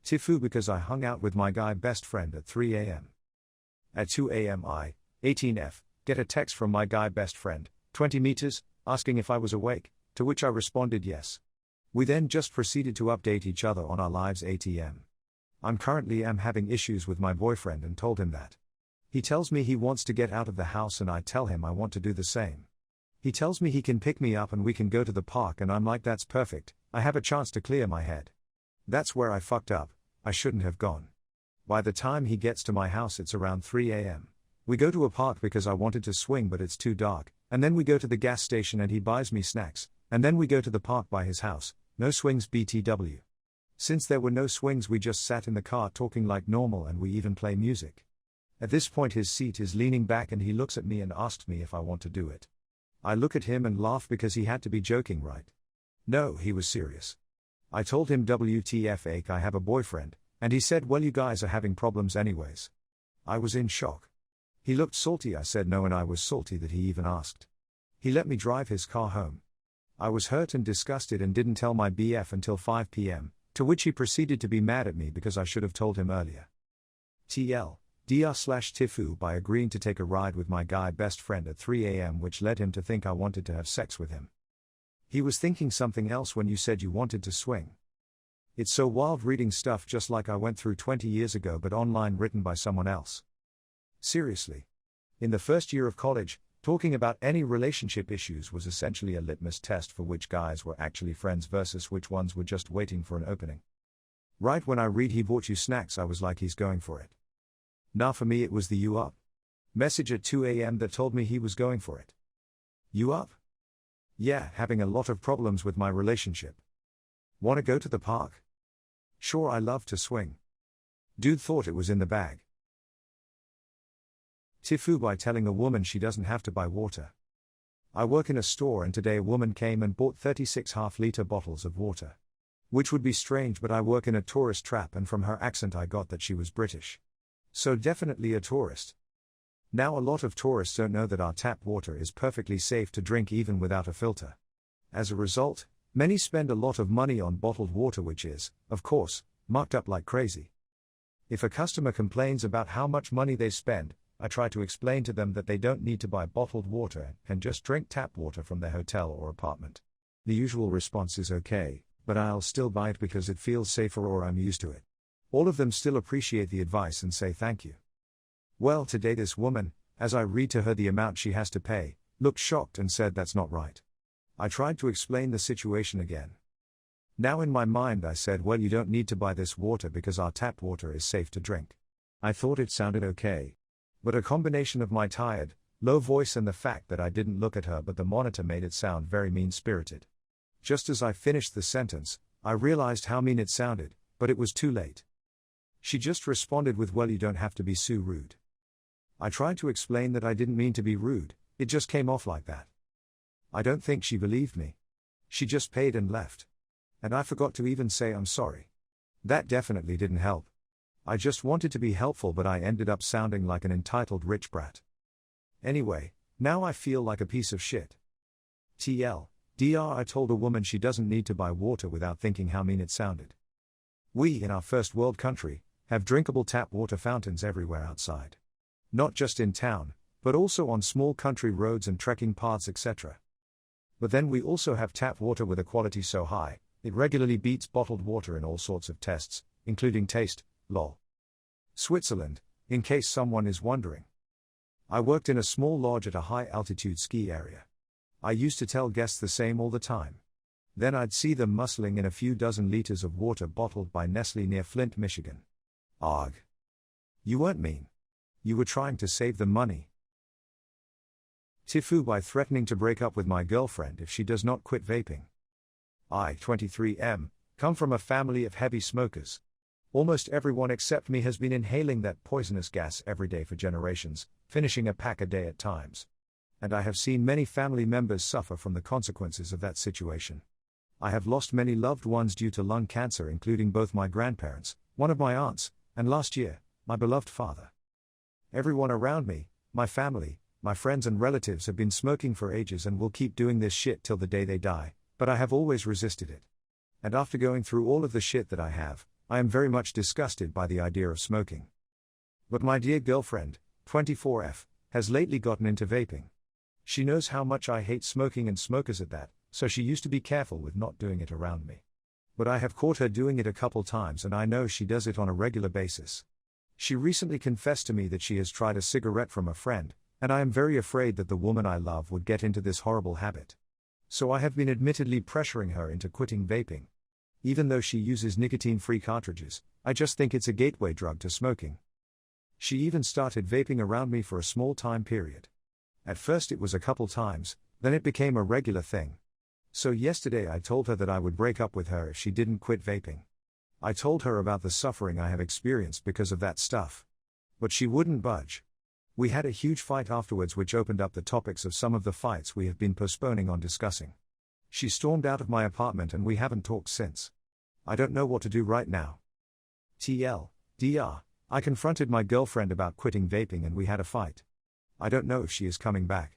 TIFU because I hung out with my guy best friend at 3 a.m. At 2 a.m. I, 18F, get a text from my guy best friend, 20 meters, asking if I was awake, to which I responded yes. We then just proceeded to update each other on our lives ATM. I'm currently having issues with my boyfriend and told him that. He tells me he wants to get out of the house and I tell him I want to do the same. He tells me he can pick me up and we can go to the park and I'm like that's perfect, I have a chance to clear my head. That's where I fucked up, I shouldn't have gone. By the time he gets to my house it's around 3 a.m. We go to a park because I wanted to swing but it's too dark, and then we go to the gas station and he buys me snacks, and then we go to the park by his house, no swings BTW. Since there were no swings we just sat in the car talking like normal and we even play music. At this point his seat is leaning back and he looks at me and asks me if I want to do it. I look at him and laugh because he had to be joking, right? No, he was serious. I told him WTF ache I have a boyfriend, and he said well you guys are having problems anyways. I was in shock. He looked salty I said no and I was salty that he even asked. He let me drive his car home. I was hurt and disgusted and didn't tell my BF until 5 p.m, to which he proceeded to be mad at me because I should have told him earlier. TLDR/TIFU by agreeing to take a ride with my guy best friend at 3 a.m. which led him to think I wanted to have sex with him. He was thinking something else when you said you wanted to swing. It's so wild reading stuff just like I went through 20 years ago but online written by someone else. Seriously. In the first year of college, talking about any relationship issues was essentially a litmus test for which guys were actually friends versus which ones were just waiting for an opening. Right when I read he bought you snacks I was like he's going for it. Nah, for me it was the you up message at 2 a.m. that told me he was going for it. You up? Yeah, having a lot of problems with my relationship. Wanna go to the park? Sure, I love to swing. Dude thought it was in the bag. TIFU by telling a woman she doesn't have to buy water. I work in a store and today a woman came and bought 36 half-liter bottles of water. Which would be strange but I work in a tourist trap and from her accent I got that she was British. So definitely a tourist. Now a lot of tourists don't know that our tap water is perfectly safe to drink even without a filter. As a result, many spend a lot of money on bottled water which is, of course, marked up like crazy. If a customer complains about how much money they spend, I try to explain to them that they don't need to buy bottled water and just drink tap water from their hotel or apartment. The usual response is okay, but I'll still buy it because it feels safer or I'm used to it. All of them still appreciate the advice and say thank you. Well, today this woman, as I read to her the amount she has to pay, looked shocked and said that's not right. I tried to explain the situation again. Now in my mind I said well you don't need to buy this water because our tap water is safe to drink. I thought it sounded okay. But a combination of my tired, low voice and the fact that I didn't look at her but the monitor made it sound very mean-spirited. Just as I finished the sentence, I realized how mean it sounded, but it was too late. She just responded with well you don't have to be so rude. I tried to explain that I didn't mean to be rude, it just came off like that. I don't think she believed me. She just paid and left. And I forgot to even say I'm sorry. That definitely didn't help. I just wanted to be helpful but I ended up sounding like an entitled rich brat. Anyway, now I feel like a piece of shit. TLDR I told a woman she doesn't need to buy water without thinking how mean it sounded. We, in our first world country, have drinkable tap water fountains everywhere outside. Not just in town, but also on small country roads and trekking paths etc. But then we also have tap water with a quality so high, it regularly beats bottled water in all sorts of tests, including taste, lol. Switzerland, in case someone is wondering. I worked in a small lodge at a high-altitude ski area. I used to tell guests the same all the time. Then I'd see them muscling in a few dozen liters of water bottled by Nestle near Flint, Michigan. Arg. You weren't mean. You were trying to save them money. TIFU by threatening to break up with my girlfriend if she does not quit vaping. I, 23M, come from a family of heavy smokers. Almost everyone except me has been inhaling that poisonous gas every day for generations, finishing a pack a day at times. And I have seen many family members suffer from the consequences of that situation. I have lost many loved ones due to lung cancer including both my grandparents, one of my aunts, and last year, my beloved father. Everyone around me, my family, my friends and relatives have been smoking for ages and will keep doing this shit till the day they die, but I have always resisted it. And after going through all of the shit that I have, I am very much disgusted by the idea of smoking. But my dear girlfriend, 24F, has lately gotten into vaping. She knows how much I hate smoking and smokers at that, so she used to be careful with not doing it around me. But I have caught her doing it a couple times and I know she does it on a regular basis. She recently confessed to me that she has tried a cigarette from a friend, and I am very afraid that the woman I love would get into this horrible habit. So I have been admittedly pressuring her into quitting vaping. Even though she uses nicotine-free cartridges, I just think it's a gateway drug to smoking. She even started vaping around me for a small time period. At first it was a couple times, then it became a regular thing. So yesterday I told her that I would break up with her if she didn't quit vaping. I told her about the suffering I have experienced because of that stuff. But she wouldn't budge. We had a huge fight afterwards which opened up the topics of some of the fights we have been postponing on discussing. She stormed out of my apartment and we haven't talked since. I don't know what to do right now. TLDR, I confronted my girlfriend about quitting vaping and we had a fight. I don't know if she is coming back.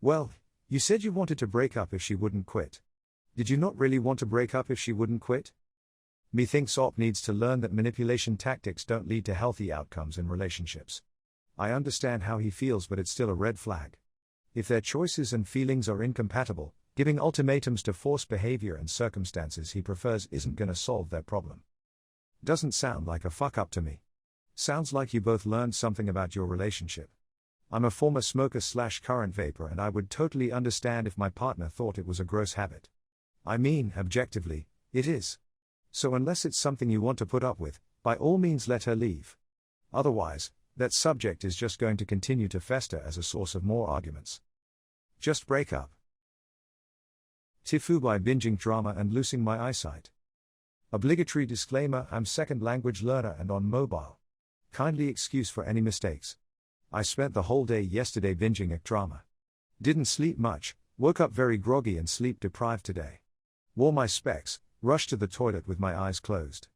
Well, you said you wanted to break up if she wouldn't quit. Did you not really want to break up if she wouldn't quit? Methinks OP needs to learn that manipulation tactics don't lead to healthy outcomes in relationships. I understand how he feels, but it's still a red flag. If their choices and feelings are incompatible, giving ultimatums to force behavior and circumstances he prefers isn't gonna solve their problem. Doesn't sound like a fuck up to me. Sounds like you both learned something about your relationship. I'm a former smoker/current vapor and I would totally understand if my partner thought it was a gross habit. I mean, objectively, it is. So unless it's something you want to put up with, by all means let her leave. Otherwise, that subject is just going to continue to fester as a source of more arguments. Just break up. TIFU by binging drama and losing my eyesight. Obligatory disclaimer: I'm second language learner and on mobile. Kindly excuse for any mistakes. I spent the whole day yesterday binging drama. Didn't sleep much, woke up very groggy and sleep deprived today. Wore my specs, rushed to the toilet with my eyes closed.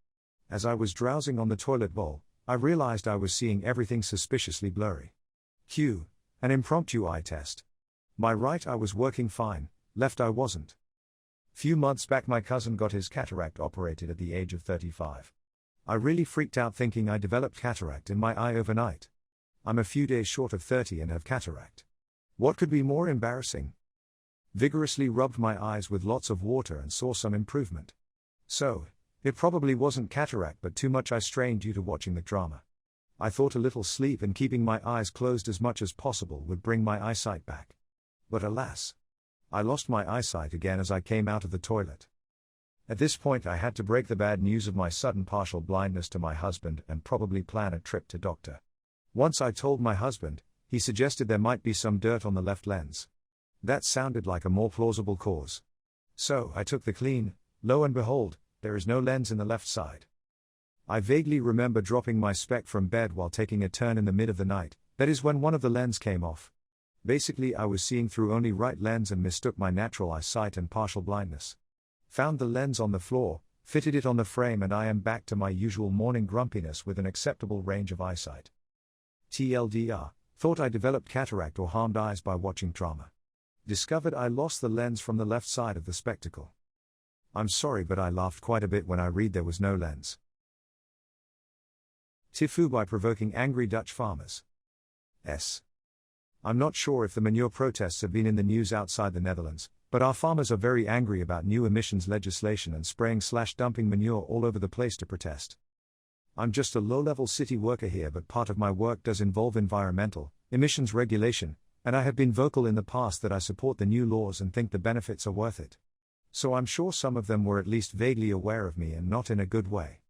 As I was drowsing on the toilet bowl, I realized I was seeing everything suspiciously blurry. Q. An impromptu eye test. My right eye was working fine, left eye wasn't. Few months back my cousin got his cataract operated at the age of 35. I really freaked out thinking I developed cataract in my eye overnight. I'm a few days short of 30 and have cataract. What could be more embarrassing? Vigorously rubbed my eyes with lots of water and saw some improvement. So, it probably wasn't cataract but too much eye strain due to watching the drama. I thought a little sleep and keeping my eyes closed as much as possible would bring my eyesight back. But alas, I lost my eyesight again as I came out of the toilet. At this point I had to break the bad news of my sudden partial blindness to my husband and probably plan a trip to doctor. Once I told my husband, he suggested there might be some dirt on the left lens. That sounded like a more plausible cause. So I took the clean, lo and behold, there is no lens in the left side. I vaguely remember dropping my spec from bed while taking a turn in the mid of the night, that is when one of the lens came off. Basically I was seeing through only right lens and mistook my natural eyesight and partial blindness. Found the lens on the floor, fitted it on the frame and I am back to my usual morning grumpiness with an acceptable range of eyesight. TLDR, thought I developed cataract or harmed eyes by watching drama. Discovered I lost the lens from the left side of the spectacle. I'm sorry but I laughed quite a bit when I read there was no lens. TIFU by provoking angry Dutch farmers. I'm not sure if the manure protests have been in the news outside the Netherlands, but our farmers are very angry about new emissions legislation and spraying/dumping manure all over the place to protest. I'm just a low-level city worker here but part of my work does involve environmental, emissions regulation, and I have been vocal in the past that I support the new laws and think the benefits are worth it. So I'm sure some of them were at least vaguely aware of me and not in a good way.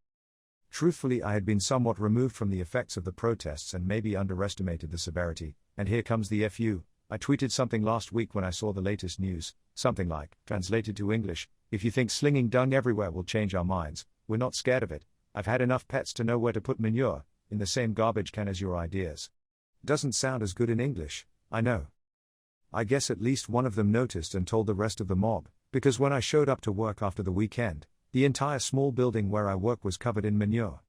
Truthfully I had been somewhat removed from the effects of the protests and maybe underestimated the severity, and here comes the FU. I tweeted something last week when I saw the latest news, something like, translated to English, if you think slinging dung everywhere will change our minds, we're not scared of it. I've had enough pets to know where to put manure, in the same garbage can as your ideas. Doesn't sound as good in English, I know. I guess at least one of them noticed and told the rest of the mob, because when I showed up to work after the weekend, the entire small building where I work was covered in manure.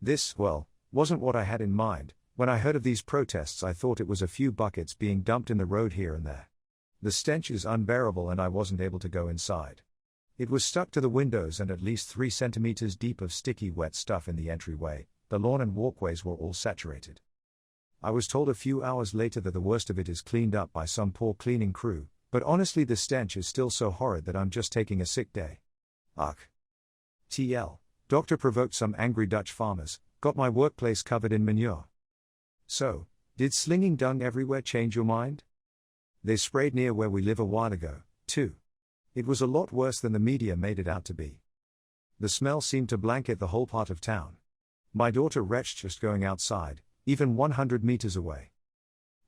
This, well, wasn't what I had in mind. When I heard of these protests I thought it was a few buckets being dumped in the road here and there. The stench is unbearable and I wasn't able to go inside. It was stuck to the windows and at least 3 centimeters deep of sticky wet stuff in the entryway. The lawn and walkways were all saturated. I was told a few hours later that the worst of it is cleaned up by some poor cleaning crew, but honestly the stench is still so horrid that I'm just taking a sick day. Ugh. TL. Doctor provoked some angry Dutch farmers, got my workplace covered in manure. So, did slinging dung everywhere change your mind? They sprayed near where we live a while ago, too. It was a lot worse than the media made it out to be. The smell seemed to blanket the whole part of town. My daughter retched just going outside, even 100 meters away.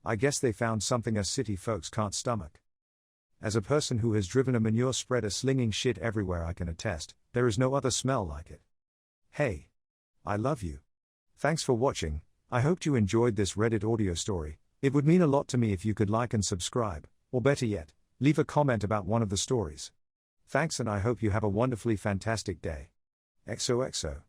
I guess they found something us city folks can't stomach. As a person who has driven a manure spreader slinging shit everywhere, I can attest, there is no other smell like it. Hey. I love you. Thanks for watching. I hoped you enjoyed this Reddit audio story. It would mean a lot to me if you could like and subscribe, or better yet, leave a comment about one of the stories. Thanks, and I hope you have a wonderfully fantastic day. XOXO.